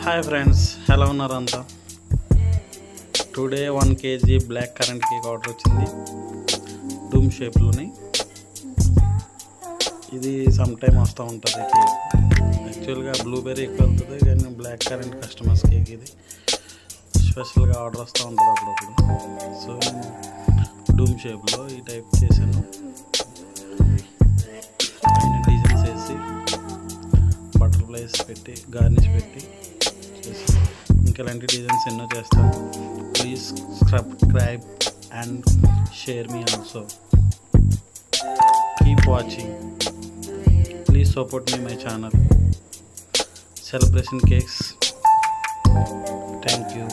Hi friends, ఎలా ఉన్నారు అంతా? Today 1 kg blackcurrant cake order వచ్చింది డూమ్ షేప్లోని. ఇది సమ్ టైమ్ వస్తూ ఉంటుంది కేక్. యాక్చువల్గా బ్లూబెర్రీ ఎక్కువ వెళ్తుంది, కానీ బ్లాక్ కరెంట్ కస్టమర్స్ కేక్ ఇది స్పెషల్గా ఆర్డర్ వస్తూ ఉంటుంది అప్పుడప్పుడు. సో నేను డూమ్ షేప్లో ఈ టైప్ చేశాను. పైన డిజైన్స్ వేసి బటర్ఫ్లైస్ పెట్టి గార్నిష్ పెట్టి చేసి ఇంకా ఇలాంటి డిజైన్స్ ఎన్నో చేస్తాను. Please subscribe and share me also. Keep watching. Please support me my channel celebration cakes. Thank you.